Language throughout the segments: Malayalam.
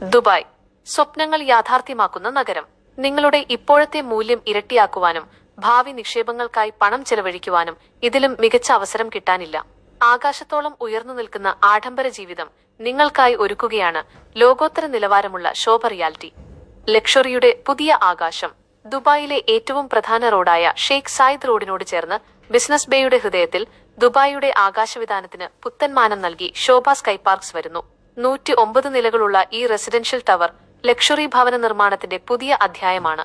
ദുബായ്, സ്വപ്നങ്ങൾ യാഥാർത്ഥ്യമാക്കുന്ന നഗരം. നിങ്ങളുടെ ഇപ്പോഴത്തെ മൂല്യം ഇരട്ടിയാക്കുവാനും ഭാവി നിക്ഷേപങ്ങൾക്കായി പണം ചെലവഴിക്കുവാനും ഇതിലും മികച്ച അവസരം കിട്ടാനില്ല. ആകാശത്തോളം ഉയർന്നു നിൽക്കുന്ന ആഡംബര ജീവിതം നിങ്ങൾക്കായി ഒരുക്കുകയാണ് ലോകോത്തര നിലവാരമുള്ള ശോഭ റിയാലിറ്റി. ലക്ഷറിയുടെ പുതിയ ആകാശം. ദുബായിലെ ഏറ്റവും പ്രധാന റോഡായ ഷെയ്ഖ് സായിദ് റോഡിനോട് ചേർന്ന് ബിസിനസ് ബേയുടെ ഹൃദയത്തിൽ ദുബായിയുടെ ആകാശവിധാനത്തിന് പുത്തൻമാനം നൽകി ശോഭ സ്കൈ പാർക്സ് വരുന്നു. 109 നിലകളുള്ള ഈ റെസിഡൻഷ്യൽ ടവർ ലക്ഷറി ഭവന നിർമ്മാണത്തിന്റെ പുതിയ അധ്യായമാണ്.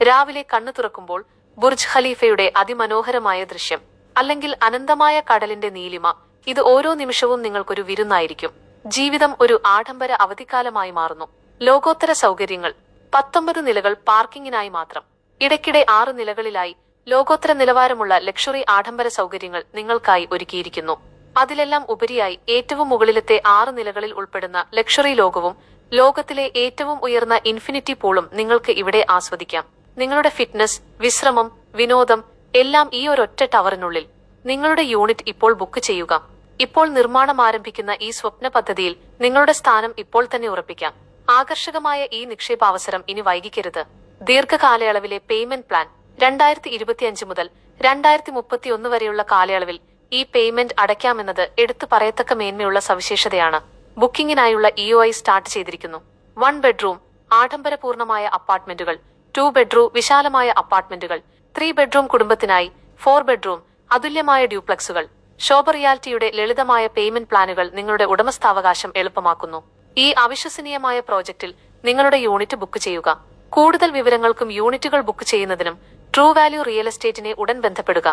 രാവിലെ കണ്ണു തുറക്കുമ്പോൾ ബുർജ് ഖലീഫയുടെ അതിമനോഹരമായ ദൃശ്യം, അല്ലെങ്കിൽ അനന്തമായ കടലിന്റെ നീലിമ, ഇത് ഓരോ നിമിഷവും നിങ്ങൾക്കൊരു വിരുന്നായിരിക്കും. ജീവിതം ഒരു ആഡംബര അവധിക്കാലമായി മാറുന്നു. ലോകോത്തര സൗകര്യങ്ങൾ. 19 നിലകൾ പാർക്കിങ്ങിനായി മാത്രം. ഇടയ്ക്കിടെ 6 നിലകളിലായി ലോകോത്തര നിലവാരമുള്ള ലക്ഷറി ആഡംബര സൗകര്യങ്ങൾ നിങ്ങൾക്കായി ഒരുക്കിയിരിക്കുന്നു. അതിലെല്ലാം ഉപരിയായി ഏറ്റവും മുകളിലത്തെ 6 നിലകളിൽ ഉൾപ്പെടുന്ന ലക്ഷറി ലോകവും ലോകത്തിലെ ഏറ്റവും ഉയർന്ന ഇൻഫിനിറ്റി പൂളും നിങ്ങൾക്ക് ഇവിടെ ആസ്വദിക്കാം. നിങ്ങളുടെ ഫിറ്റ്നസ്, വിശ്രമം, വിനോദം എല്ലാം ഈ ഒരൊറ്റ ടവറിനുള്ളിൽ. നിങ്ങളുടെ യൂണിറ്റ് ഇപ്പോൾ ബുക്ക് ചെയ്യുക. ഇപ്പോൾ നിർമ്മാണം ആരംഭിക്കുന്ന ഈ സ്വപ്ന പദ്ധതിയിൽ നിങ്ങളുടെ സ്ഥാനം ഇപ്പോൾ തന്നെ ഉറപ്പിക്കാം. ആകർഷകമായ ഈ നിക്ഷേപാവസരം ഇനി വൈകിക്കരുത്. ദീർഘകാലയളവിലെ പേയ്മെന്റ് പ്ലാൻ. 2025 മുതൽ 2031 വരെയുള്ള കാലയളവിൽ ഈ പേയ്മെന്റ് അടയ്ക്കാമെന്നത് എടുത്തു പറയത്തക്ക മേന്മയുള്ള സവിശേഷതയാണ്. ബുക്കിംഗിനായുള്ള EOI സ്റ്റാർട്ട് ചെയ്തിരിക്കുന്നു. 1 ബെഡ്റൂം ആഡംബരപൂർണമായ അപ്പാർട്ട്മെന്റുകൾ, 2 ബെഡ്റൂം വിശാലമായ അപ്പാർട്ട്മെന്റുകൾ, 3 ബെഡ്റൂം കുടുംബത്തിനായി, 4 ബെഡ്റൂം അതുല്യമായ ഡ്യൂപ്ലക്സുകൾ. ശോഭ റിയാലിറ്റിയുടെ ലളിതമായ പേയ്മെന്റ് പ്ലാനുകൾ നിങ്ങളുടെ ഉടമസ്ഥാവകാശം എളുപ്പമാക്കുന്നു. ഈ അവിശ്വസനീയമായ പ്രോജക്റ്റിൽ നിങ്ങളുടെ യൂണിറ്റ് ബുക്ക് ചെയ്യുക. കൂടുതൽ വിവരങ്ങൾക്കും യൂണിറ്റുകൾ ബുക്ക് ചെയ്യുന്നതിനും ട്രൂ വാല്യൂ റിയൽ എസ്റ്റേറ്റിനെ ഉടൻ ബന്ധപ്പെടുക.